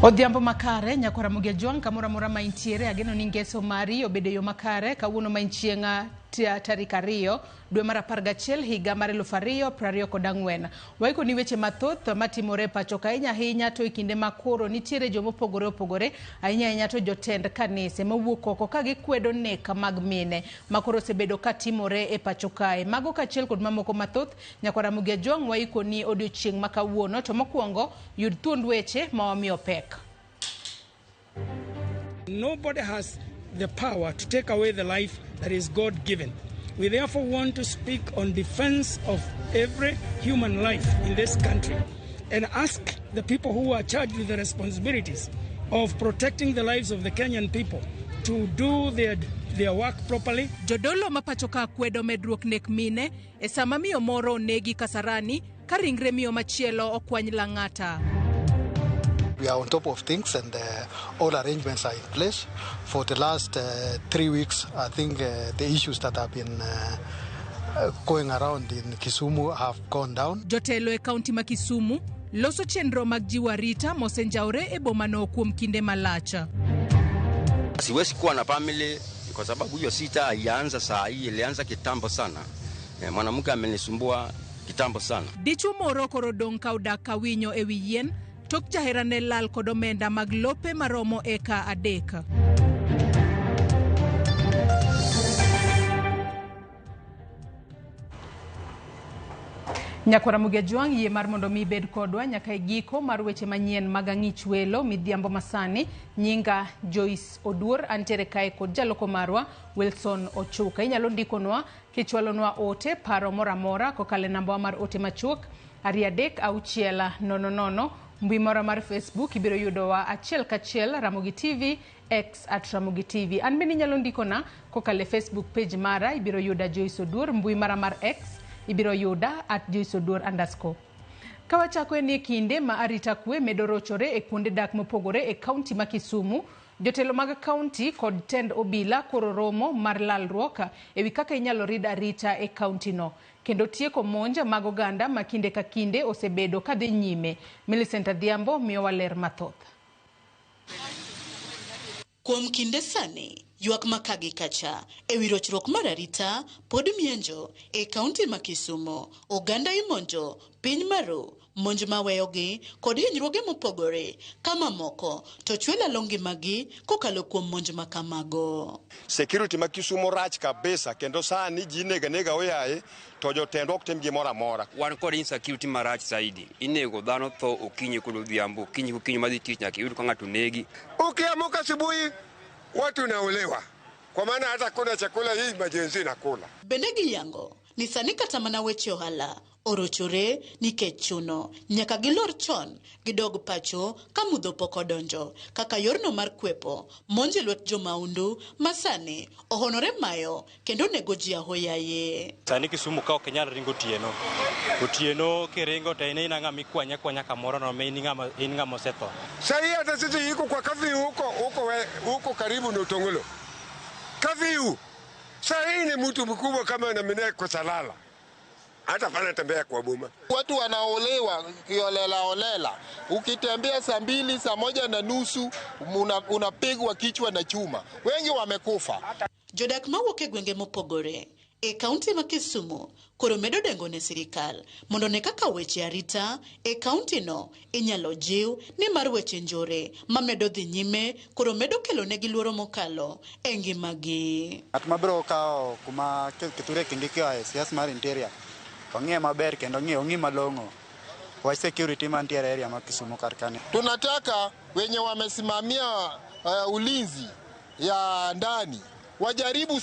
Odhiambo makare nyakora Ramogi Juang kamora mora maintiere ageno ningeso mari obedo yo makare kawuono mainchienga tarik 2 dwe mar 11 higa mar 2024. Waiko ni weche mathoth matimore pacho ka ahinya to ikinde makoro nitiere jomo opogore ahinya to jotend kanise mawuok oko ka gikwedo nek mag mine makoro osebedo katimore e pacho kae. Mago kachiel kod mamoko mathoth nyakora Ramogi Juang waiko ni odiochieng' makawuono to mokwongo yud thuond weche mawamiyo pek. Nobody has the power to take away the life that is God-given. We therefore want to speak on defense of every human life in this country and ask the people who are charged with the responsibilities of protecting the lives of the Kenyan people to do their work properly. Jodolo mapachoka kwedo medruok nek mine e sama miyo moro negi Kasarani ka ringre miyo machielo okwany Lang'ata. We are on top of things and all arrangements are in place. For the last 3 weeks, I think the issues that have been going around in Kisumu have gone down. Jotelo e kaunti ma Kisumu loso chenro mag jiwa rita mosenjaure e bomano kuom kinde malacha. Siwezi kuwa na family kwa sababu hiyo sita haianza saa hii, ilianza kitambo sana. Mwanamke amenisumbua kitambo sana. Dichu moro korodong kauda kawinyo e wiyien tok jaherane lal kod omenda mag lope maromo eka 3. Nyakora Ramogi Juang yie mar mondo mi bed kodwa nyaka giko mar weche manyien mag ang'ich welo midhiambo masani. Nyinga Joyce Odur antere kae kod jaloko marwa Wilson Ochuka. Inyalo ndikonwa kichwalonwa ote paro moramora kokale namba mar ote machuok 33600. Mbui mara mar Facebook ibiro yudowa achiel kachiel Ramogi TV X @Ramogi TV. An bende nyalo ndikona kokale Facebook page mara ibiro yuda Joyce Odur. Mbui mara mar X ibiro yuda @JoyceOdur_. Kawachako ni kinde ma arita kwe medorochore e kuonde dak mopogore e kaunti ma Kisumu. Jotelo mag kaunti kod tend obila koro romo mar lalruok ewi kaka inyalo rid arita e kaunti no. Kendo tieko monja mag oganda ma kinde ka kinde osebedo kadhi nyime. Millicent Adhiambo miyo waler mathoth. Kuom kinde sani, yuak makagi kacha ewi rochruok mar arita pod mienjo e kaunti ma Kisumu. Oganda imonjo piny maro monj maweyogi kod hinyruoge mopogore kama moko to chwela longi magi kokalo kuom monj makamago. Security ma Kisumu rach kabisa kendo sani ji nega oyaye to jotendo ok tim gimoro amora. Wan kod insecurity marach zaidi. Inego dhano tho okinyi kod odhiambo, okinyi madhi tich nyaka yud ka ng'ato negi. Ukiamka asubuhi watu naolewa. Kwa maana hata kuna chakula hii majenzi nakula. Benegi yango ni sani kata mana weche ohala orochore nikech chuno nyaka gilor chon gidog pacho ka mudho pok odonjo kaka yorno mar kwepo monje lwet jomaundu masani ohonore mayo kendo nego ji ahoyaye. Sani Kisumu ka ok nyal ringo otieno kiringo to ina ng'ama kwanya kamoro no me in ng'ama osetho. Sasa hata sisi yuko kwa kafi huko karibu na Utongolo. Kafiu. Sasa ni mtu mkubwa kama na mimi kwa salala. Hata fana tembea kwa boma. Watu wanaolewa kiolela. Ukitembea saa 2 saa 1:30 unapigwa kichwa na chuma. Wengi wamekufa. Jodak mawuok gwenge mopogore e kaunti ma Kisumu koro medo dengo ne sirikal mondo ne kaka weche arita e kaunti no inyalo jiw ni mar weche njore mamedo dhi nyime koro medo kelo ne giluoro mokalo e ngimagi. Atmabro kao kuma kiture kindikio siasa mar interior ong'e maber kendo ong'i malong'o wa security mantiere area ma Kisumu karkani. Tunataka wenye wamesimamia ulinzi ya ndani wajaribu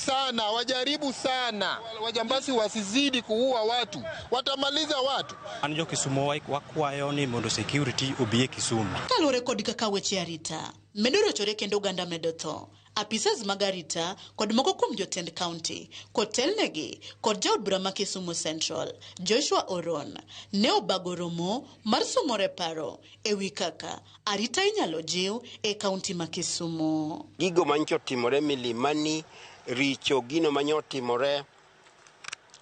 sana. Wajambazi wasizidi kuua watu, watamaliza watu. Anjo Kisumu wakwayo ni mondo security obie Kisumu. Kalore kod kaka weche arita medo rochore kendo oganda medo tho. Apisas mag arita kod moko kuom jotend county kod telnegi kod jaod bura ma Kisumu Central Joshua Oron ne obago romo mar somore paro ewi kaka arita inyalo jiw e county ma Kisumu. Gigo mancho timore Milimani, richo gino manyo timore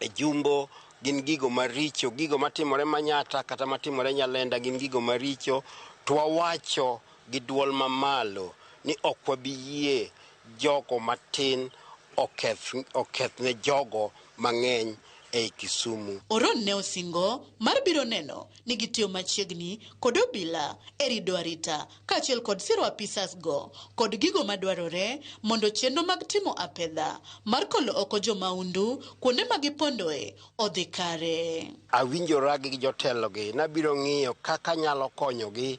e Jumbo gin gigo maricho, gigo matimore Manyata kata matimore Nyalenda gin gigo maricho. Twawacho gi duol mamalo ni ok wabiyie jogo matin oketh ne jogo mang'eny e Kisumu. Oron ne osingo mar biro neno ni gitiyo machiegni kod obila e rido arita kaachiel kod siro apisas go kod gigo madwarore mondo chenro mag timo apedha mar kolo oko jomaundu kuonde ma gipondoe odhi kare. Awinjora gi jotelogi nabiro ng'iyo kaka nyalo konyogi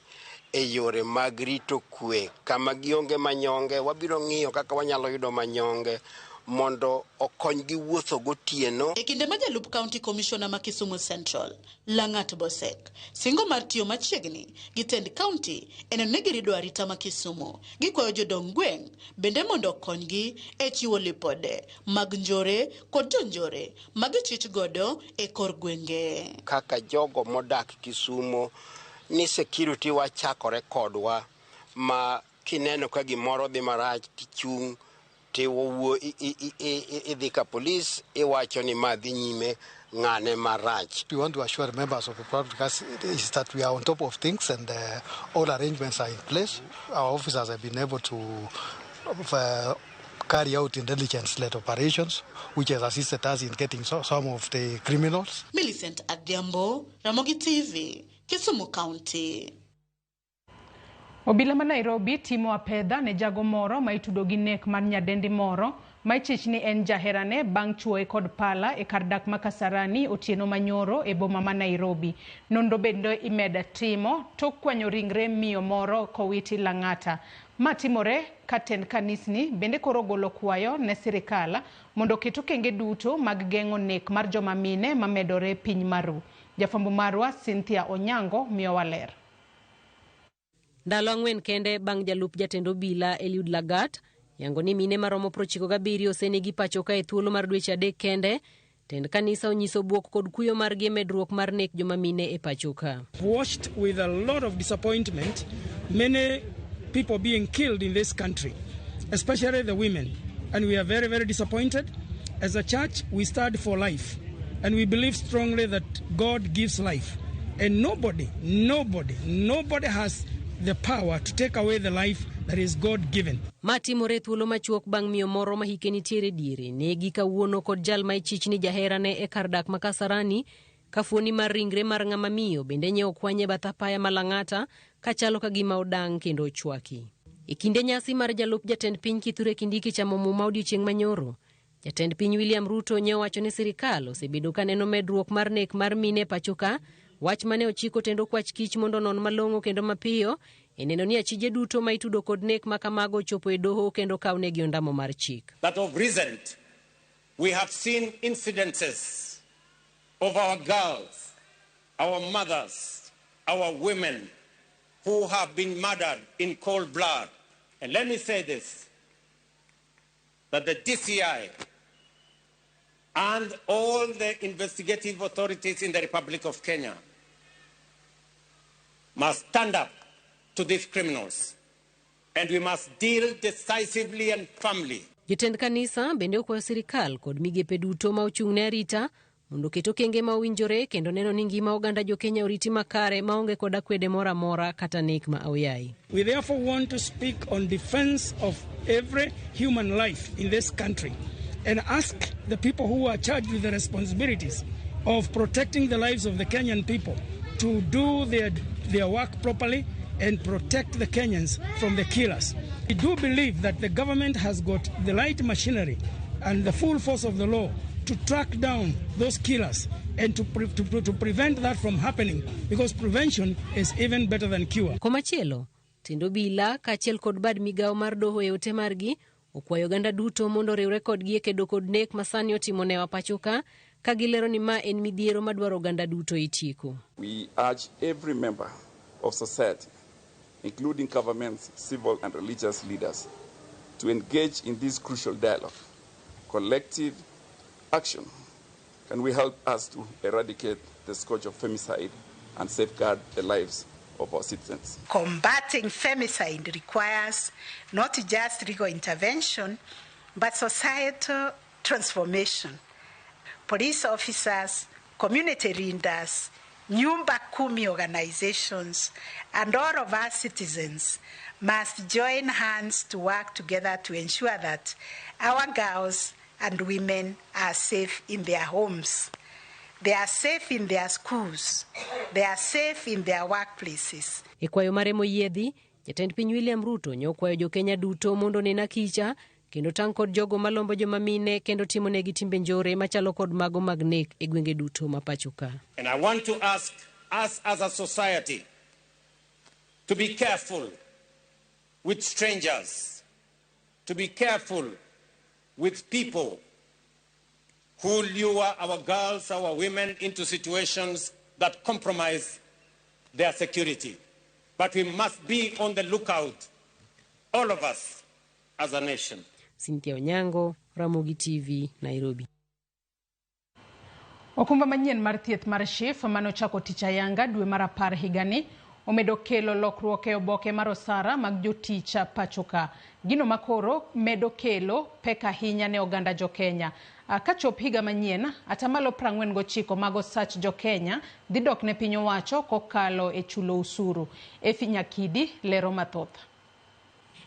e yore mag rito kwe. Kama gionge manyonge wabiro ng'iyo kaka wanyalo yudo manyonge mondo okonygi wuotho gotieno. E kinde ma jalup County Commissioner ma Kisumu Central Langat Bosek singo mar tiyo machiegni gi tend county eneno ni girido arita ma Kisumu, gikwayo jodong gweng' bende mondo okonygi e chiwo lipode mag njore kod jonjore ma gichich godo e kor gwenge. Kaka jogo modak Kisumu ni security wachakore kodwa ma kineno ka gimoro dhi marach tichung' tiwuo idhi ka police iwacho ni madhi nyime ng'ane marach. We want to assure members of the public is that we are on top of things and all arrangements are in place. Our officers have been able to carry out intelligence-led operations, which has assisted us in getting some of the criminals. Millicent Adhiambo, Ramogi TV, Kisumu County. Obila ma Nairobi timo apedha ne jago moro ma itudo gi nek mar nyadendi moro ma ichich ni en jaherane bang' chuoe kod pala e kar dak ma Kasarani otieno manyoro e boma ma Nairobi. Nondo bendo imeda timo tok kwanyo ringre miyo moro kowiti Lang'ata. Ma timore katend kanisni bende koro golo kwayo ne sirikala mondo keto kenge duto mag geng'o nek mar joma mine ma medore piny maru. Jafambo marwa Cynthia Onyango miyo waler. Ndalo ang'wen kende bang' jalup jatend obila Eliud Lagat yango ni mine maromo 97 osenegi pacho ka e thuolo mar dweche 3 kende. Tend kanisa onyiso buok kod kuyo margi medruok mar nek joma mine e pacho ka. Watched with a lot of disappointment many people being killed in this country, especially the women, and we are very, very disappointed. As a church, we stand for life, and we believe strongly that God gives life, and nobody has the power to take away the life that is God given. Matimore thuolo machuok bang' miyo moro ma hike nitiere diere negi kawuono kod jal ma ichich ni jaherane e kar dak ma Kasarani kafuoni mar ringre mar ng'ama miyo bende nyeo kwanye bath apaya ma Lang'ata kachalo ka gima odang' kendo ochwaki. E kinde nyasi mar jalup jatend piny Kithure Kindiki chamo muma odiochieng' manyoro, jatend piny William Ruto nyeo wacho ni sirikal osebedo ka neno medruok mar nek mar mine pachoka, wach mane ochiko tendo kwach kich mondo non malong'o kendo mapiyo eneno ni achije duto ma itudo kod nek makamago chopo e doho kendo kawnegi ondamo mar chik. That of recent we have seen incidences of our girls, our mothers, our women who have been murdered in cold blood. And let me say this, that the DCI and all the investigative authorities in the Republic of Kenya must stand up to these criminals, and we must deal decisively and firmly. Jotend kanisa bende okwayo sirikal kod migepe duto ma ochung'ne arita mondo keto kenge ma owinjore kendo neno ni ngima oganda jo Kenya oriti makare maonge kod akwede mora mora kata nek ma oyai. We therefore want to speak on defense of every human life in this country and ask the people who are charged with the responsibilities of protecting the lives of the Kenyan people to do their work properly and protect the Kenyans from the killers. We do believe that the government has got the right machinery and the full force of the law to track down those killers and to prevent that from happening, because prevention is even better than cure. Komachielo, tindo bila kachiel kod bad migao mar doho e ote margi okwayo ganda duto mondo riwre kodgi e kedo kod nek masani otimone wa pachoka ka gilero ni ma en midhiero madwaro ganda duto itieko. We urge every member of society, including governments, civil and religious leaders, to engage in this crucial dialogue. Collective action can we help us to eradicate the scourge of femicide and safeguard the lives of our citizens. Combating femicide requires not just legal intervention, but societal transformation. Police officers, community leaders, Nyumba Kumi organizations, and all of our citizens must join hands to work together to ensure that our girls and women are safe in their homes. They are safe in their schools. They are safe in their workplaces. E kwayo mare moyiedhi, Jatend Piny William Ruto nyokwayo jo Kenya duto mondo nena kicha kendo tang' kod jogo malombo joma mine kendo timo negi timbe njore machalo kod mago mag nek e gwenge duto ma pachoka. And I want to ask us as a society to be careful with strangers, to be careful with people who lure our girls, our women into situations that compromise their security. But we must be on the lookout, all of us, as a nation. Cynthia Onyango, Ramogi TV, Nairobi. Okumba manyien mar thieth mar SHIF manochako tich ayanga dwe mar 10 higani omedo kelo lokruok e oboke mar osara mag jotich pachoka. Gino makoro medo kelo pek ahinya ne oganda jo Kenya. Kachop higa manyien, atamalo 49 mag osach jo Kenya dhi dok ne piny owacho kokalo e chulo usuru. Efi Nyakidi lero mathoth.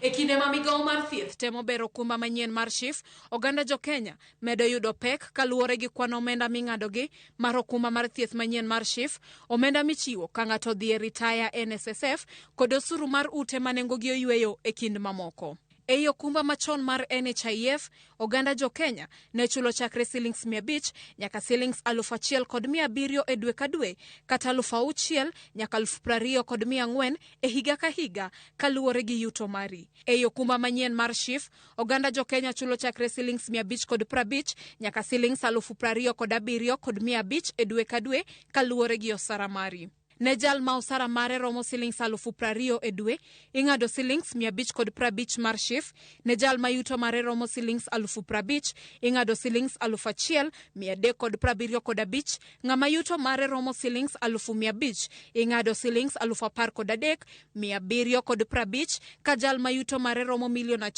E kinde ma migao mar thieth temo bero okumba manyien mar SHIF, oganda jo Kenya medo yudo pek kaluwore gi kwan omenda ming'adogi mar okumba mar thieth manyien mar SHIF, omenda michiwo ka ng'ato dhi e ritaya NSSF kod osuru mar ute manengogi oyweyo e kind mamoko. Ei okumba machon mar NHIF, oganda jo Kenya ne chulo chakre shillings 500 nyaka shillings 1,700 e dwe ka dwe, kata 6,000 nyaka 20,400 e higa ka higa kaluwore gi yuto mari. Ei okumba manyien mar SHIF, oganda jo Kenya chulo chakre shillings 550 nyaka shillings 27,500 e dwe ka dwe kaluwore gi osara mari. Ne jal ma osara mare romo shillings 20,000 e dwe, ing'ado shillings 550 mar SHIF. Ne jal ma yuto mare romo shillings 50,000, ing'ado shillings 1,375. Ng'ama yuto mare romo shillings 1,500, ing'ado shillings 13,750. Ka jal ma yuto mare romo $1 million,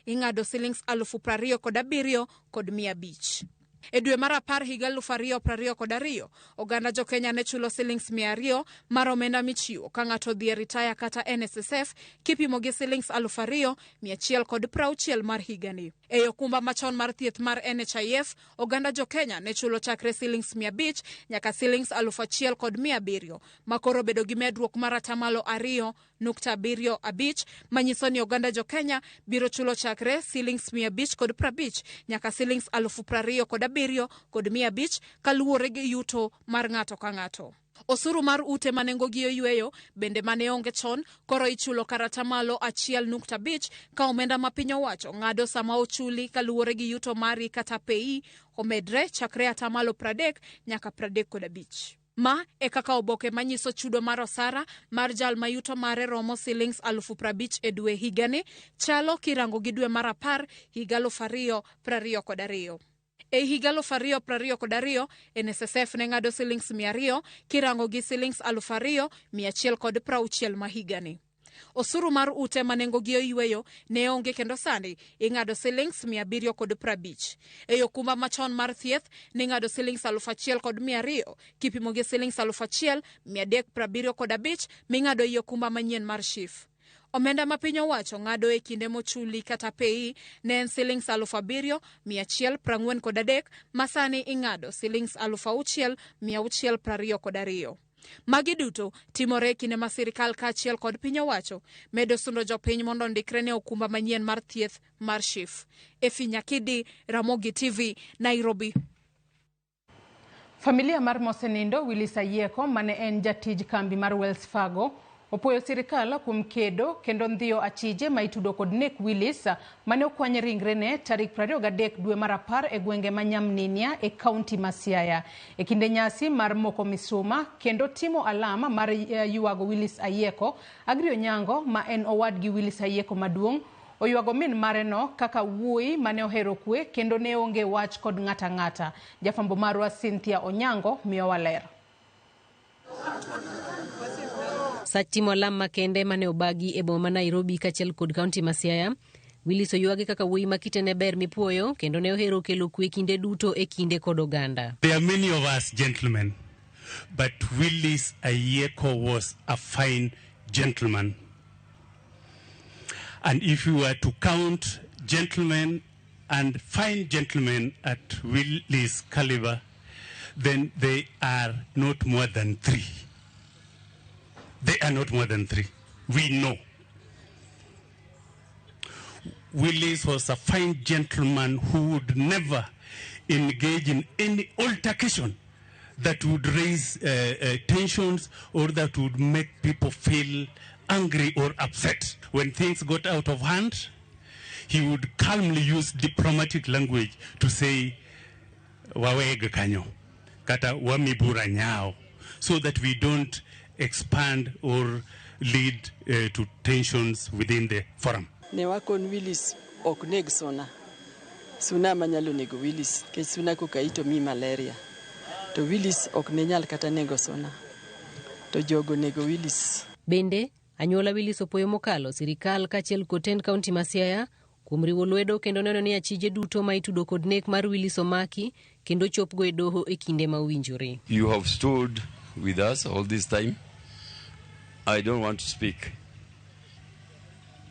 ing'ado shillings 27,500. E dwe mar 10 higa 2022, oganda jo Kenya ne chulo shillings 200 mar omenda michiwo ka ng'ato dhi e ritaya kata NSSF kipimo gi shillings 2,160 mar higani. E okumba machon mar thieth mar NHIF, oganda jo Kenya ne chulo chakre shillings 500 nyaka shillings 1,700, makoro bedo gi medruok mar atamalo 2.75, manyiso ni oganda jo Kenya biro chulo chakre shillings 550 nyaka shillings 27,500 kaluwore gi yuto mar ng'ato ka ng'ato. Osuru mar ute manengogi oyweyo bende mane onge chon koro ichulo kar atamalo 1.5 ka omenda ma piny owacho ng'ado sama ochuli kaluwore gi yuto mari kata pei omedre chakre atamalo 30 nyaka 35. Ma e kaka oboke manyiso chudo mar osara mar jal mayuto mare romo shillings 50,000 e dwe higani chalo kirango gi dwe mar 10 higa 2022. E higa 2022, NSSF ne ng'ado shillings 200 kirango gi shillings 2,160 ma higani. Osuru mar ute manengogi oyweyo ne onge kendo sani ing'ado shillings 750. E okumba machon mar thieth ne ng'ado shillings 1,200 kipimo gi shillings 1,375 ming'ado e okumba manyien mar SHIF. Omenda ma piny owacho ng'ado e kinde mochuli kata pei ne en shillings 7,143 masani ing'ado shillings 6,622. Magi duto timore e kinde ma sirikal kaachiel kod piny owacho medo sundo jopiny mondo ndikre ne okumba manyien mar thieth mar SHIF. Efi Nyakidi, Ramogi TV, Nairobi. Familia mar mosenindo Willis Ayieko mane en jatij kambi mar Wells Fargo opoyo sirikal kuom kedo kendo ndhiyo achije ma itudo kod nek Willis mane okwany ringrene tarik 23 dwe mar 10 e gwenge ma Nyamninia e kaunti ma Siaya e kinde nyasi mar moko misuma kendo timo alama mar yuago Willis Ayieko. Agrio Nyango ma en owadgi Willis Ayieko maduong' oyuago min mare no kaka wuoyi mane ohero kwe kendo ne onge wach kod ng'ata. Jafambo marwa Cynthia Onyango miyo waler. Satimo alam makende mane obagi e boma Nairobi kachiel kod kaunti ma Siaya. Willis oyuage kaka wuoyi makite ne ber mipuoyo kendo ne ohero kelo kwe kinde duto e kinde kod oganda. There are many of us gentlemen, but Willis Ayieko was a fine gentleman. And if you were to count gentlemen and fine gentlemen at Willis' caliber, then they are not more than 3. They are not more than 3. We know. Willis was a fine gentleman who would never engage in any altercation that would raise tensions or that would make people feel angry or upset. When things got out of hand, he would calmly use diplomatic language to say, wawege kanyo, kata wamibura nyao, so that we don't expand or lead to tensions within the forum. Ne wakon Willis ok neg suna. Suna manyalo nego Willis, ke suna kokaito mi malaria. To Willis ok ne nyal kata nego suna. To jogo nego Willis. Bende anyuola Willis opoyo mokalo sirikal kachiel kotend kaunti ma Siaya kuom riwo lwedo kendo neno ni achije duto ma itudo kod nek mar Willis omaki kendo chopgo e doho e kinde ma owinjore. You have stood with us all this time. I don't want to speak.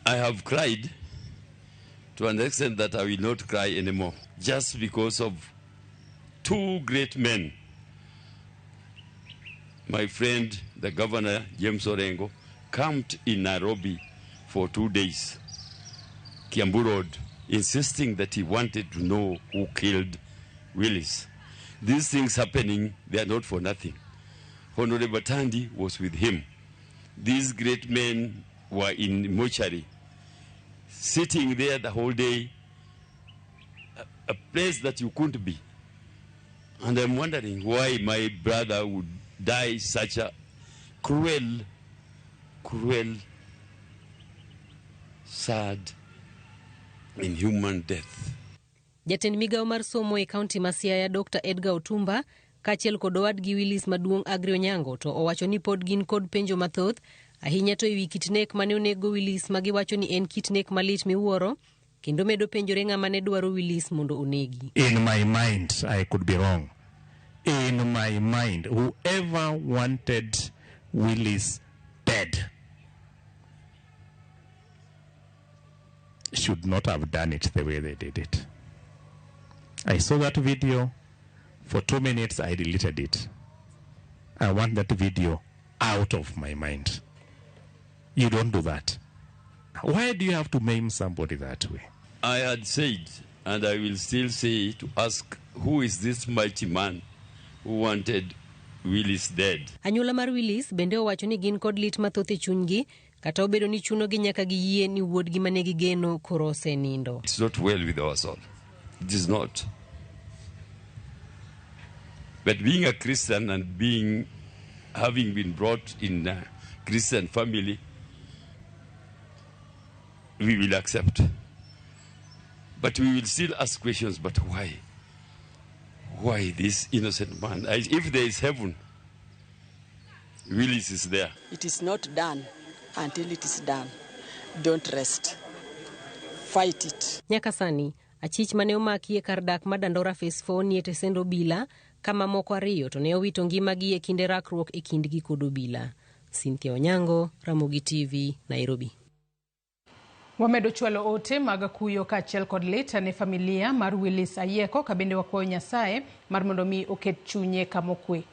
I have cried to an extent that I will not cry anymore, just because of 2 great men. My friend, the Governor, James Orengo, camped in Nairobi for 2 days, Kiambu Road, insisting that he wanted to know who killed Willis. These things happening, they are not for nothing. Honorable Tandi was with him. These great men were in mortuary, sitting there the whole day, a place that you couldn't be. And I'm wondering why my brother would die such a cruel, sad, inhuman death. Jatend migao mar somo e kaunti ma Siaya Dr. Edgar Otumba kachiel kod owadgi Willis maduong' Agrio Nyango to owacho ni pod gin kod penjo mathoth ahinya to ewi kit nek mane onego Willis ma giwacho ni en kit nek malit miwuoro kendo medo penjore ng'ama ne dwaro Willis mondo onegi. In my mind, I could be wrong. In my mind, whoever wanted Willis dead should not have done it the way they did it. I saw that video. For 2 minutes, I deleted it. I want that video out of my mind. You don't do that. Why do you have to maim somebody that way? I had said, and I will still say, to ask, who is this mighty man who wanted Willis dead? Anyuola mar Willis bende owacho ni gin kod lit mathoth e chunygi kata obedo ni chunogi nyaka giyie ni wuodgi mane gigeno koro osenindo. It's not well with our soul. It is not. But being a Christian and having been brought in a Christian family, we will accept. But we will still ask questions, but why? Why this innocent man? If there is heaven, Willis is there. It is not done until it is done. Don't rest. Fight it. Nyaka sani, achich mane omaki e kar dak ma Dandora Phase 4 ni etesendo bila kama moko ariyo to ne owito ngimagi e kinde rakruok e kindgi kod obila. Cynthia Onyango, Ramogi TV, Nairobi. Wamedo chwalo ote mag kuyo kachiel kod lit ne familia mar Willis Ayieko kabende wakwayo Nyasaye mar mondo mi oket chunye kamokwe.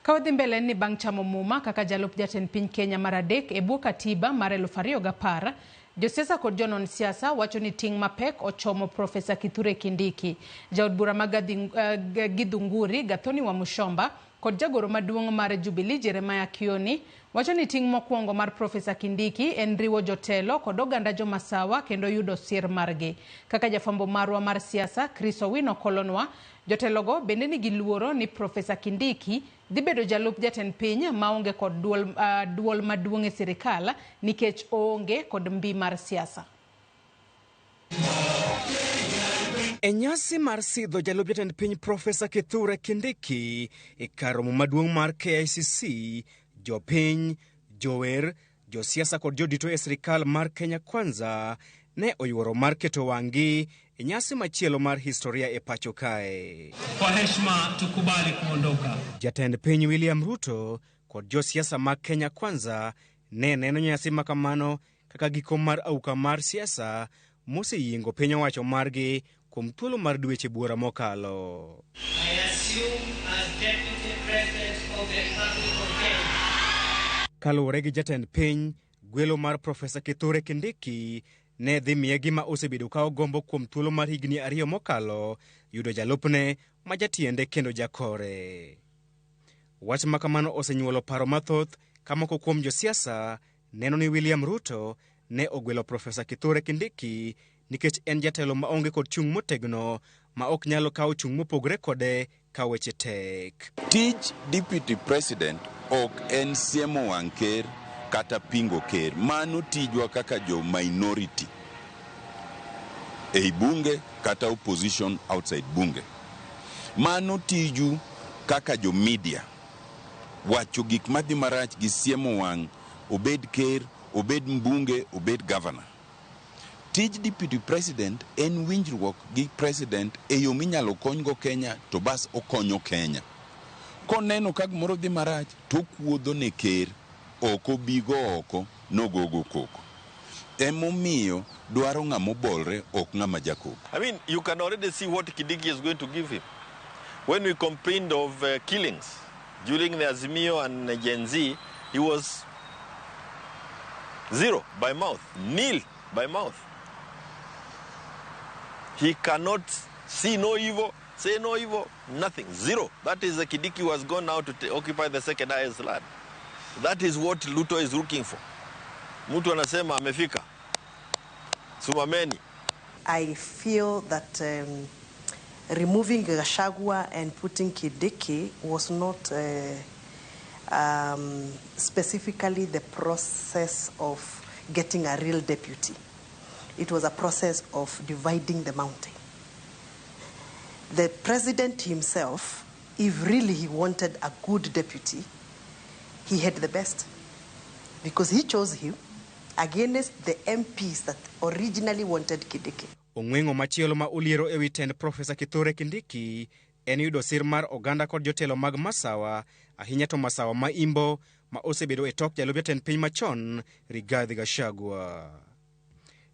Kawadhi mbele ni bang' chamo muma kaka jalup jatend piny Kenya maradek e bwo katiba mar 2010, josiasa kod jonon siasa wacho ni ting' mapek ochomo Profesa Kithure Kindiki. Jaod bura mag Githunguri Gathoni wa Mushomba kod jagoro maduong' mar Jubilee Jeremiah Kioni wacho ni ting' mokwongo mar Profesa Kindiki en riwo jotelo kod oganda jomasawa kendo yudo sir margi. Kaka jafambo marwa mar siasa Chris Owino kolonwa, jotelogo bende nigi luoro ni Profesa Kindiki dhi bedo jalup jatend piny maonge kod duol maduong' e sirikal nikech oonge kod mbi mar siasa. E nyasi mar sidho jalup jatend piny Profesa Kithure Kindiki e kar romo maduong' mar KICC, jopiny, jower, josiasa kod jodito e sirikal mar Kenya Kwanza ne oyuoro mar keto wang'i e nyasi machielo mar historia e pacho kae. Kwa heshima tukubali kuondoka. Jatend piny William Ruto kod josiasa mag Kenya Kwanza ne neno nyasi makamano kaka giko mar auka mar siasa moseyiengo piny owacho margi kuom thuolo mar dweche buora mokalo. I assume as Deputy President of the Republic of Kenya. Kaluwore gi jatend piny, gwelo mar Profesa Kithure Kindiki ne dhi miye gima osebedo ka ogombo kuom thuolo mar higni 2 mokalo, yudo jalupne ma jatiende kendo jakore. Wach makamano osenyuolo paro mathoth ka moko kuom josiasa neno ni William Ruto ne ogwelo Profesa Kithure Kindiki nikech en jatelo maonge kod chung' motegno ma ok nyalo kawo chung' mopogre kode ka weche tek. Tij Deputy President ok en siemo wang' ker kata pingo ker. Mano tijwa kaka jo minority ei bunge kata opposition outside bunge. Mano tiju kaka jo media wacho gik madhi marach gi siemo wang' obed ker, obed mbunge, obed governor. Tij Deputy President en winjruok gi President e yo minyalo konygo Kenya to bas okonyo Kenya. Koneno ka gimoro dhi marach to kuodho ne ker, oko bigo oko nogogo koko. Emomiyo dwaro ng'amo bolre ok ng'ama jakoko. I mean, you can already see what Kindiki is going to give him. When we complained of killings during the Azimio and Gen Z, he was 0 by mouth, nil by mouth. He cannot see no evil, say no evil, nothing, 0. That is the Kindiki who has gone now to occupy the second highest land. That is what Ruto is looking for. Mtu anasema amefika. Sumameni. I feel that removing Gachagua and putting Kindiki was not specifically the process of getting a real deputy. It was a process of dividing the mountain. The president himself, if really he wanted a good deputy, he had the best, because he chose him against the MPs that originally wanted Kindiki. Ong'wengo machielo ma uliero ewi tend Profesa Kithure Kindiki en yudo sir mar oganda kod jotelo mag masawa, ahinya to masawa ma imbo ma osebedo e tok jalup jatend piny machon Rigathi Gachagua.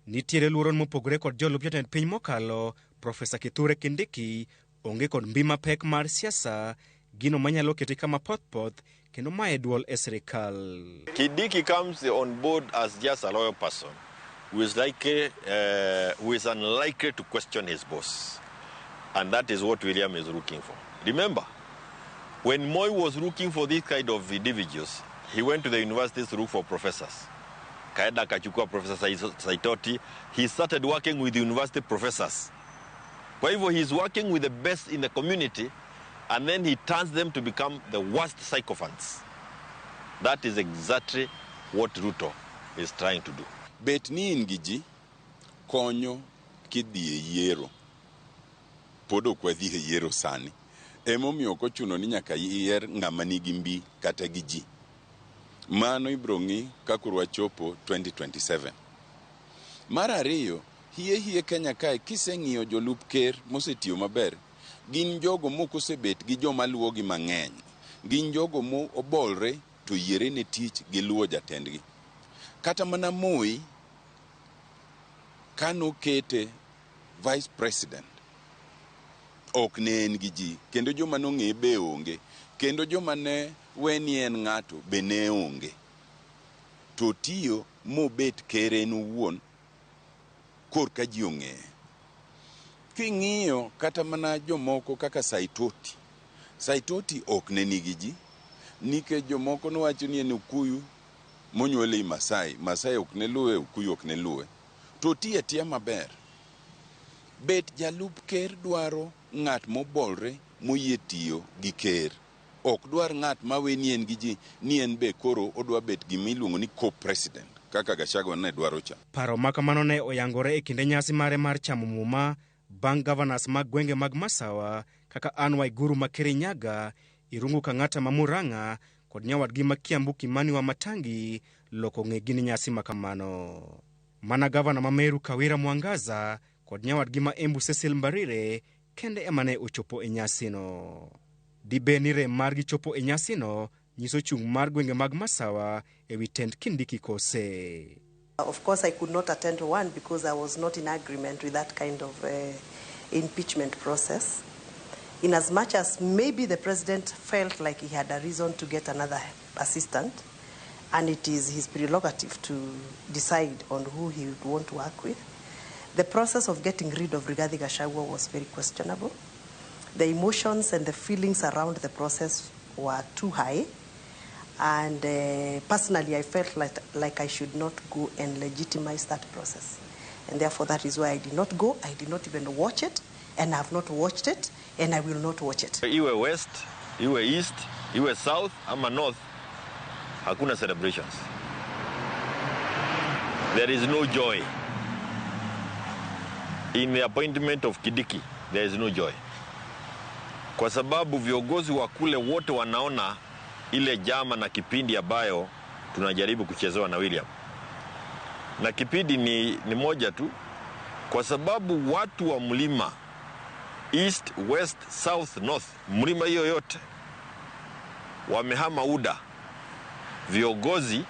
Nitiere luoro mopogore kod jolup jatend piny mokalo, Profesa Kithure Kindiki onge kod mbi mapek mar siasa, gino manyalo kete kama poth kendo mae duol e sirikal. Kindiki comes on board as just a loyal person who is unlikely to question his boss. And that is what William is looking for. Remember, when Moi was looking for this kind of individuals, he went to the universities to look for professors. Kaeda akachukua Professor Saitoti. He started working with the university professors. Kwa hivyo he's working with the best in the community, and then he turns them to become the worst sycophants. That is exactly what Ruto is trying to do. Bet ni ingiji konyo kidhi e yiero. Podo kwa dhi e yiero sani. Emomiyo kochuno ni nyaka yier ng'ama nigi mbi kata gi ji. Mano ibro ng'i kakurwa chopo 2027. Mar ariyo, hie Kenya kae kiseng'iyo jolup ker mosetiyo maber, gin jogo mokosebet gi joma luwogi mang'eny. Gin jogo mo obolre to yiere ne tich gi luwo jatendgi. Kata mana Moi kano kete vice president ok ne en gi ji, kendo joma nong'e be onge. kendo joma ne weni en ng'ato be ne onge. To tiyo mobet kere en owuon kor ka ji ong'eye. King'iyo kata mana jomoko kaka Saitoti ok ne nigi ji, nikech jomoko nowacho ni en Okuyu monyuole Masai ok ne luwe, Okuyu ok ne luwe. To tiye tiya maber. Bet jalup ker dwaro ng'at mobolre moyie tiyo gi ker. Ok dwar ng'at mawe ni en gi ji, ni en be koro odwa bet gimiluongo ni co-president, kaka Gachagua ne dwaro cha. Paro makamano ne oyangore e kinde nyasi mare mar chamo muma bang' governors mag gwenge mag Masawa kaka Anne Waiguru ma Kirinyaga, Irungu Kang'ata ma Murang'a kod nyawadgi ma Kiambu Kimani wa Matangi loko ng'egi ni nyasi makamano. Mana gavana ma Meru Kawira Mwangaza kod nyawadgi ma Embu Cecil Mbarire kende emane ochopo e nyasino. Dibeni rem margi chopo e nyasino nyiso chung' mar gwenge mag Masawa ewi tend Kindiki kose. Of course, I could not attend one because I was not in agreement with that kind of impeachment process. In as much as maybe the president felt like he had a reason to get another assistant, and it is his prerogative to decide on who he would want to work with, the process of getting rid of Rigathi Gachagua was very questionable. The emotions and the feelings around the process were too high. And personally, I felt like I should not go and legitimize that process. And therefore, that is why I did not go. I did not even watch it, and I have not watched it, and I will not watch it. Iwe west, iwe east, iwe south, ama north, hakuna celebrations. There is no joy. In the appointment of Kindiki, there is no joy. Kwa sababu viongozi wa kule wote wanaona ile jama na kipindi ambayo tunajaribu kuchezewa na William. Na kipindi ni moja tu, kwa sababu watu wa mlima east, west, south, north, mlima hiyo yote wamehama UDA. Viongozi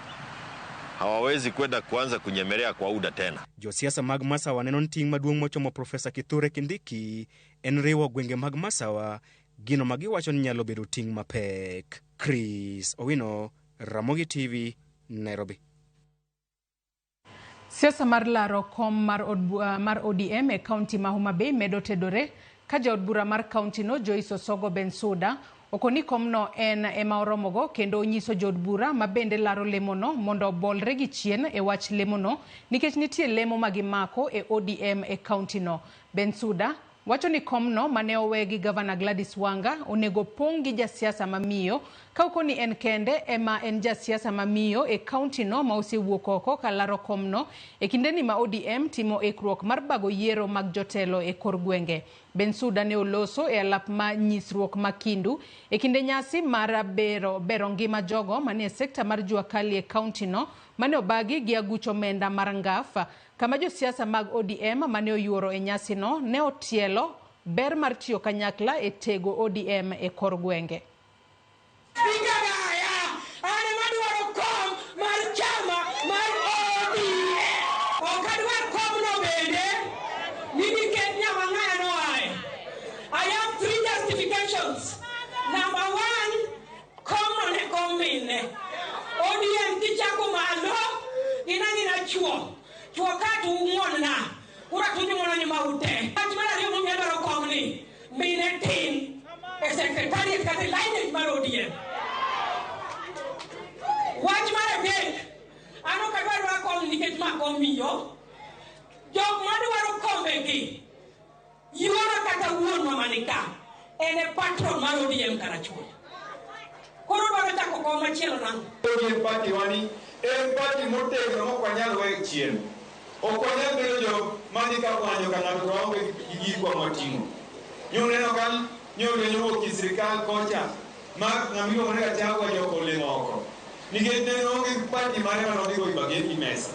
hawawezi kwenda kuanza kunyemelea kwa UDA tena. Josiasa mag Masawa neno ting maduong' mochomo Profesa Kithure Kindiki en riwo gwenge mag Masawa gino magiwacho ni nyalo bedo ting mapek. Chris Owino, Ramogi TV, Nairobi. Siasa mar laro kom mar ODM e kaunti ma Homa Bay medo tedore ka jaod bura mar kaunti no Joyce Osogo Bensouda okoni komno en ema oromogo kendo onyiso jod bura ma bende laro lemono mondo bolre gi chien e wach lemono nikech nitie lemo magimako e ODM e kaunti no. Bensouda wacho ni komno mane owe gi Governor Gladys Wanga onego pong gi jasiasa mamiyo ka okoni en kende ema en jasiasa mamiyo e kaunti no ma osewuok oko ka laro komno e kindeni ma ODM timo ikruok mar bago yiero mag jotelo e kor gwenge. Bensouda ne oloso e alap ma nyisruok makindu e kinde nyasi mar bero ngima jogo mane sekta mar Juakali e kaunti no mane obagi gi agucho menda mar ngafa kama josiasa mag ODM mane oyuoro e nyasi no ne otielo ber mar tiyo kanyakla e tego ODM e kor gwenge. Number one, come in. ODM tichako malo, ina chuo. Chuo katu umona. Ura tunyumona ni maute. Achimala riyo mumia daro komni. Mine team. E secretariat kati line mar ODM. Wachimala gate. Ano kadwa komni ket makomiyo. Jok madwaro kombegi. Yuara kata wuon mamanika. Ene patron mar ODM Karachuo. Koro dwaro chako ko machielo nang. ODM party wani en party motegno mokwanyal we chien. Okwanyal bedo jo mani ka kwanyo ka ng'ato to onge gi gikwa moting'o. Nyoneno kan nyore nyowuok e sirikal kocha ma ng'amiyo ne Gachagua joko lemo oko. Nikech ne onge party mare manodhigo ibage i mesa.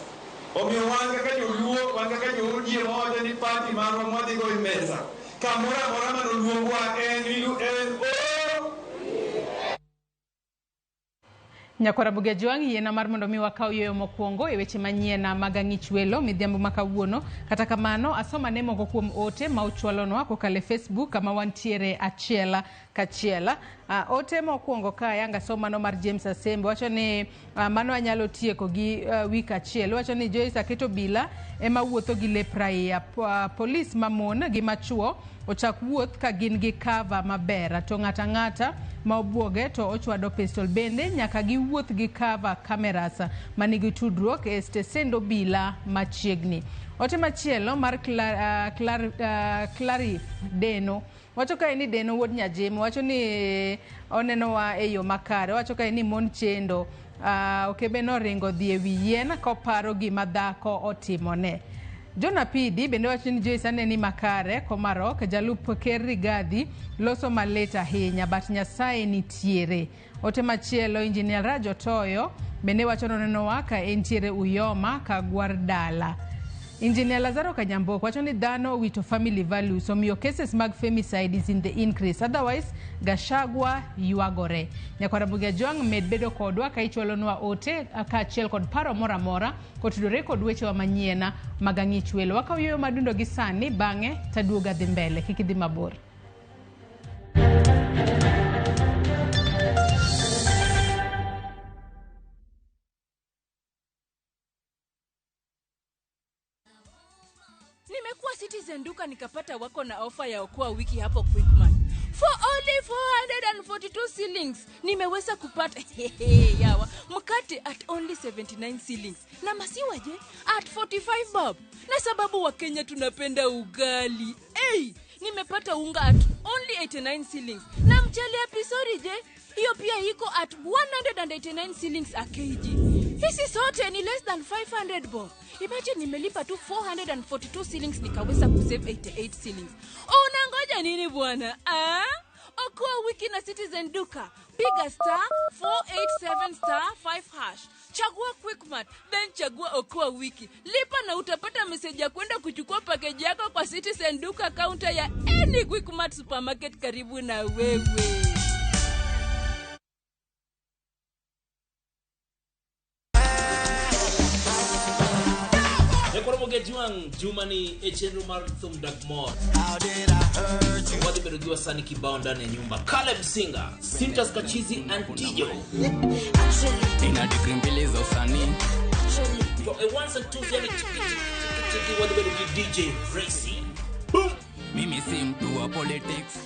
Omiyo wan kaka joluo, wan kaka jo-ODM wawacho ni party marwa mwadhigo i mesa. Kamora mora mano luongwa en Nyakora Buge Juang yena mar mondo mi wakao yoyo mokwongo e weche manyien mag ang'ich welo midhiambo makawuono. Kata kamano asoma ne moko kuom ote ma ochwalonwa kokale Facebook kama wantiere achiel kachiel. Ote mokwongo ka yanga somano mar James Asembo wacho ni mano anyalo tieko gi wik achiel. Wacho ni Joyce aketo bila ema wuotho gi lep raia. Polis mamon gi machuo ochak wuoth ka gin gi cover maber. To ng'ata ma obwoge to ochwado pistol. Bende nyaka gi wuoth gi cover cameras manigi tudruok e stesend obila machiegni. Ote machielo mar Clarif Deno wacho ka ni Deno wuod Nyajimo wacho ni onenowa e yo makare. Wacho ka ni mon chendo okebeno ringo dhi e wi yien koparo gima dhako otimone. Jona Pidi bende wacho ni Joyce aneni makare komarok jalup ker Rigathi loso malet ahinya but Nyasaye nitiere. Ote machielo Injinia Rajo Toyo bende wacho nonenowa ka entiere Uyoma ka Gwardala. Engineer Lazaro Kanyamboko wacho ni dhano wito family values omiyo cases mag femicide is in the increase. Otherwise Gashagwa yuagore. Nyakwara Bugia Juang med bedo kodwa ka ichwalonwa ote ka achiel kod paro moramora kotudore kod weche wa manyiena mag ang'ich welo. Wakawuoyo madundo gi sani bang'e taduoga dhi mbele kik idhi mabor. Nimekuwa Citizen duka nikapata wako na ofa ya okoa wiki hapo Quickmart. For only 442 shillings. Nimeweza kupata yawa mkate at only 79 shillings. Na masiwa je at 45 bob. Na sababu wa Kenya tunapenda ugali. Nimepata unga at only 89 shillings. Na mchele ya pisori je hiyo pia iko at 189 shillings a kg. Hizi sote ni less than 500 bob. Imagine nimelipa tu 442 shillings nikaweza kusave 88 shillings. Unangoja nini bwana? Okoa wiki na Citizen duka. Piga *487*5#. Chagua Quickmart, then chagua okoa wiki. Lipa na utapata message ya kwenda kuchukua package yako kwa Citizen duka counter ya any Quickmart supermarket karibu na wewe. Ramogi Juang Jumani Echenru Marthum Dagmore. How did I hurt you? Wadi berugiwa sani kibao ndani ya nyumba. Caleb Singer, Sintas Kachizi and Tijo. Ina dikrimbili za usani. For a once and two yani chiki wadi berugi DJ Racy. Boom! Mimi si mtu wa politics.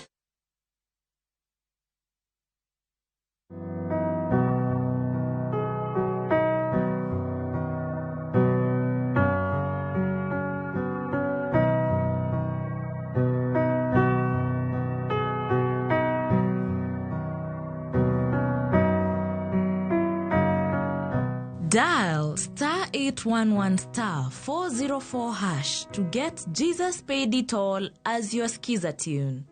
Dial *811*404# to get Jesus Paid It All as your skiza tune.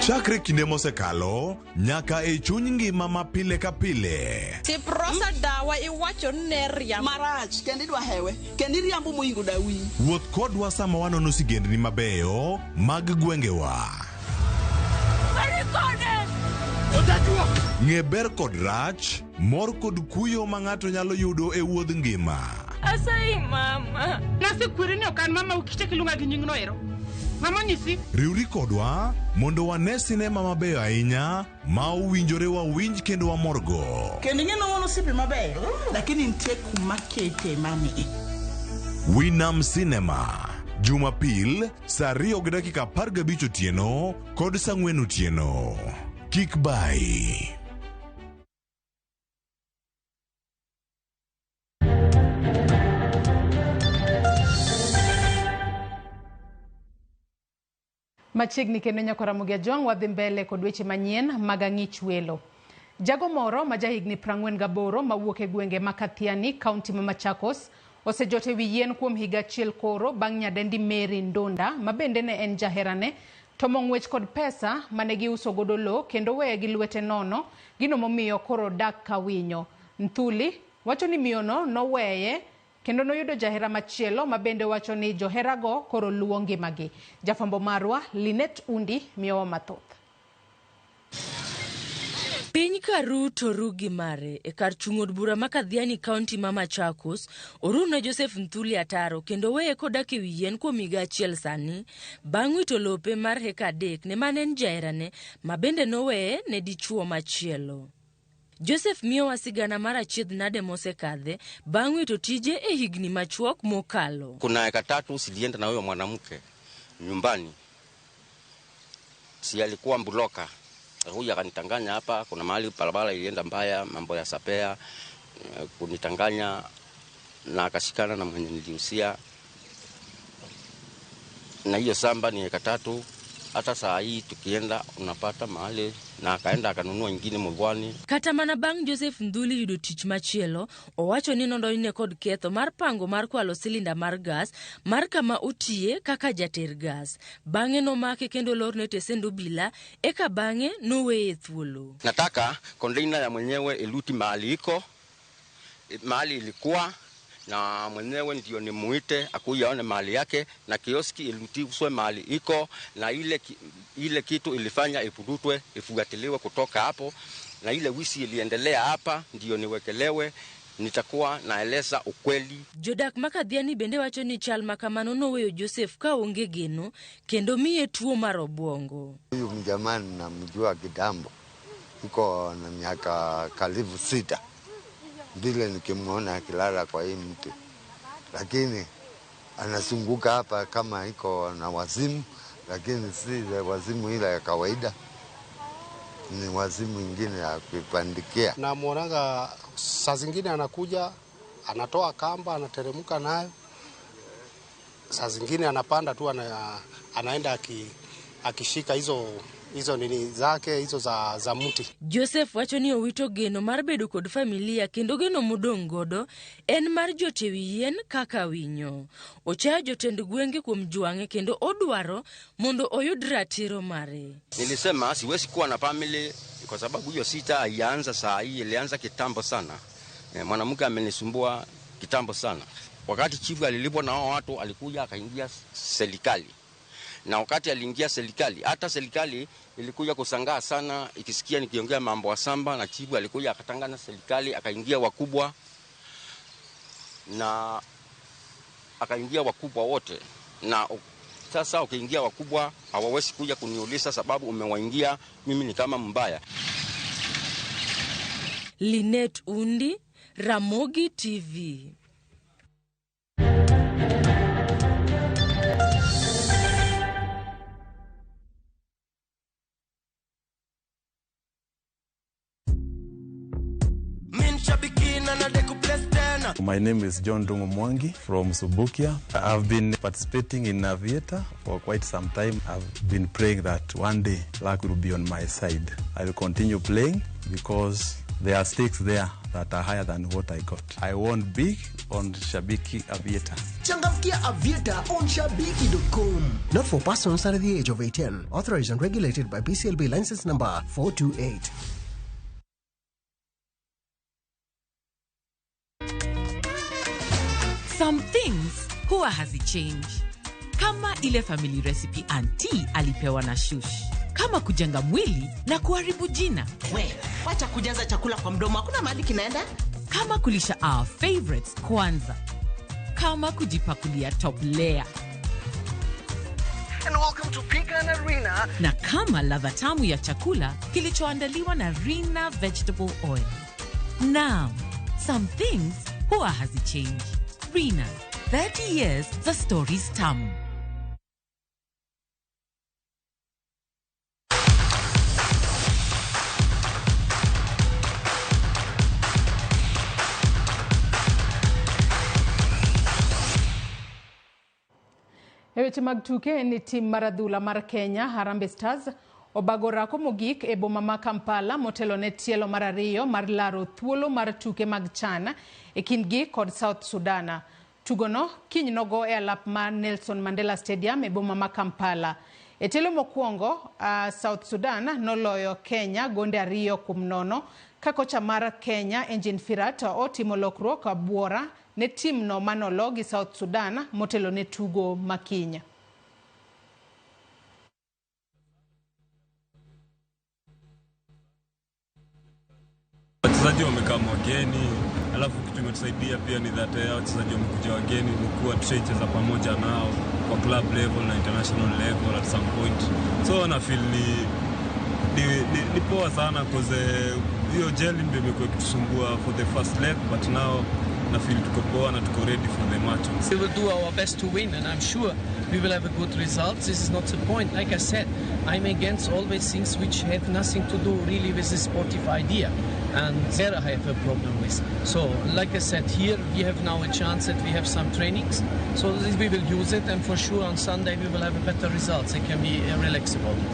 Chakre kinde mosekalo nyaka e chuny ngima ma pile ka pile. Tiprosa dawa iwacho neria marach kendi dwa hewe kendi riambo moingo dawi. Wuoth kodwa sama wanono sigendni mabeyo mag gwengewa. Ng'e ber kod rach, mor kod kuyo ma ng'ato nyalo yudo e wuodh ngima. Asai mama. Nasi kwiri ni okan mama ukiche kilunga gi nying noero. Mama nyisi. Riuri kodwa mondo wane sinema mabeyo ahinya ma owinjore wawinj kendo wamorgo. Kendi ng'eno wono sipi mabeyo. Lakini nitie kuma kete mani. Winam Cinema. Jumapil, saa 2:15 otieno kod saa 4 otieno. Kik bai. Machiegni kendo nyako Ramogi Juang wadhi mbele kod weche manyien mag ang'ich welo. Jago moro ma jahigni 48 mawuok e gwenge ma Kathiani, kaunti ma Machakos, osejote wi yien kuom higa achiel koro bang' nyadendi Mary Ndonda ma bende ne en jaherane to mong'wech kod pesa mane giuso godo lo kendo weye gi lwete nono gino momiyo koro dak ka winyo. Nthuli wacho ni miyono noweye kendo noyudo jahera machielo ma bende wacho ni joherago koro luwo ngimagi. Jafambo marwa Linet Undi miyowa mathoth. Piny karu to rugi mare e kar chung'od bura makadhiani kaunti ma Machakos oruna Joseph Nthuli Ataro kendo weye kodak e wiyien kuom higa achiel sani bang' wito lope mar heka 3 ne manen jaherane ma bende noweye ne dichuo machielo. Joseph miyowa sigana mar achiedh nade mosekadhe bang' wito tije e higni machuok mokalo. Kuna eka 3 silienda na huyo mwanamke nyumbani. Si alikuwa mbuloka. Huyu akanitanganya hapa, kuna mahali barabara ilienda mbaya, mambo ya sapea, kunitanganya na akashikana na mwenye nilihusia. Na hiyo samba ni eka 3, hata saa hii tukienda unapata mahali, na akaenda akanunua nyingine Mugwani. Kata mana bang' Joseph Nthuli yudo tich machielo, owacho ni nondonjne kod ketho mar pango mar kwalo silinda mar gas mar kama otiye kaka jater gas. Bang'e nomake kendo lorne tesendo bila, eka bang'e noweye thuolo. Nataka kondeina ya mwenyewe iluti mahali iko, mahali ilikuwa, na mwenyewe ndio nimuite akuja aone mahali yake, na kioski iluti uswe mahali iko, na ile kitu ilifanya ipudutwe, ifuatiliwe kutoka hapo, na ile wisi iliendelea hapa ndio niwekelewe, nitakuwa naeleza ukweli. Jodak makadhiani bende wacho ni chal makamano noweyo Joseph ka onge geno kendo miye tuo mar obwongo. Huyu mjamani namjua kitambo, iko na miaka karibu 6 vile nikimwona akilala kwa hii mti, lakini anasunguka hapa kama iko na wazimu, lakini si wazimu ile ya kawaida, ni wazimu ingine ya kuipandikia. Na muonanga saa zingine anakuja, anatoa kamba, anateremka nayo, saa zingine anapanda tu, anaenda akishika hizo nini zake hizo za mti. Joseph wacho ni owito geno mar bedo kod familia kendo geno modong' godo en mar jotewien kaka winyo. Ochayo jotend gwenge kuom jwang'e kendo odwaro mondo oyud ratiro mare. Nilisema siwezi kuwa na family kwa sababu hiyo sita haianza saa hii, ilianza kitambo sana. Mwanamke amenisumbua kitambo sana. Wakati chifu alilipwa na hao watu alikuja akaingia serikali. Na wakati aliingia serikali, hata serikali ilikuja kusangaa sana ikisikia nikiongea mambo ya samba, na chifu alikuja akatangana serikali, akaingia wakubwa, na akaingia wakubwa wote. Na sasa ukiingia wakubwa hawawezi kuja kuniuliza sababu umewaingia, mimi ni kama mbaya. Linet Undi, Ramogi TV. My name is John Dungu Mwangi from Subukia. I've been participating in Aviator for quite some time. I've been praying that one day luck will be on my side. I will continue playing because there are stakes there that are higher than what I got. I won big on Shabiki Aviator. Changamkia Aviator on Shabiki.com. Not for persons under the age of 18. Authorized and regulated by BCLB license number 428. Some things huwa hazichange. Kama ile family recipe auntie alipewa na shush. Kama kujenga mwili na kuharibu jina. Wacha kujaza chakula kwa mdomo, hakuna mahali kinaenda. Kama kulisha our favorites kwanza. Kama kujipakulia top layer. And welcome to Pecan Arena. Na kama ladha tamu ya chakula kilichoandaliwa na Rina vegetable oil. Now, some things huwa hazichange. Rina, 30 years, the story's tamu. Weche mag tuke ni tim mar adhula mar Kenya Harambee Stars obagora mogik e boma ma Kampala motelo ne tielo mar 2 mar laro thuolo mar tuke mag CHAN e kindgi kod South Sudan. Tugono kiny nogo e alap mar Nelson Mandela Stadium e boma ma Kampala. E tielo mokwongo South Sudan noloyo Kenya gonde 2-0 ka kocha mar Kenya Engine Firat otimo lokruok abuora ne tim no manolo gi South Sudan motelo ne tugo makinya. wachezaji wamekaa wageni, alafu kitu imetusaidia pia ni that wachezaji wamekuja wageni ni kuwa tushaicheza pamoja nao kwa club level na international level at some point. So na feel ni poa sana cause hiyo jelly ndio imekuwa kitusumbua for the first leg, but now na feel tuko poa na tuko ready for the match. We will do our best to win, and I'm sure we will have a good result. This is not the point. Like I said, I'm against always things which have nothing to do really with the sportive idea, and there I have a problem with. So, like I said, here we have now a chance that we have some trainings, so we will use it, and for sure on Sunday we will have a better results. I can be relaxed about it.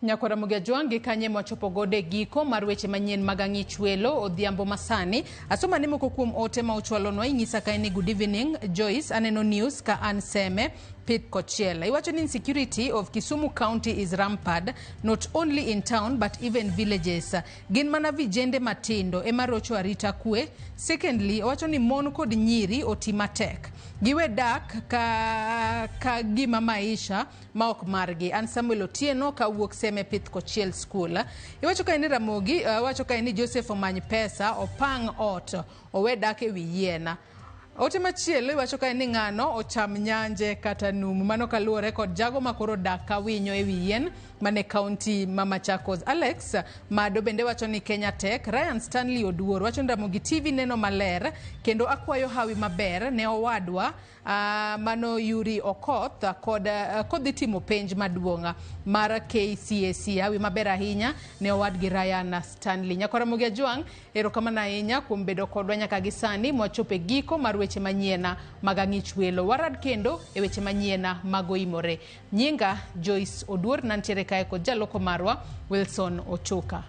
Nyakora Ramogi Jwangi kanye mwachopo gode giko mar weche manyien mag ang'ich welo odhiambo masani. Asoma nimo kukum ote ma uchwalonwa ing'isa kaini good evening Joyce aneno news ka anseme Pith Kochiel. Iwacho ni insecurity of Kisumu County is rampant, not only in town but even villages. Gin mana vijende matindo ema rocho arita kwe. Secondly, iwacho ni mon kod nyiri otimatek. Giwe dak ka gima maisha maok margi. An Samuel Otieno ka wuok seme Pith Kochiel School. Iwacho kaini Ramogi, iwacho kaini Joseph omany pesa opang ot owe dak e wiyena. Ote machielo iwacho ka ni ng'ano ocham nyanje kata numu, mano kaluwore kod jago makoro dak ka winyo e wiyien mane kaunti ma Machakos. Alex Mado bende wacho ni Kenya Tech. Ryan Stanley Oduor wacho ni Ramogi TV neno maler kendo akwayo hawi maber ne owadwa mano Yuri Okoth kod timo penj maduonga mar KCSE. Hawi maber ahinya ne owadgi Ryan Stanley. Nyakora Ramogi Jwang erokamano ahinya kuom bedo kodwa nyaka gisani mwachope giko mar weche manyiena mag ang'ich welo. Warad kendo e weche manyiena magoimore. Nyinga Joyce Oduor nantiere kae kod jaloko marwa Wilson Ochoka.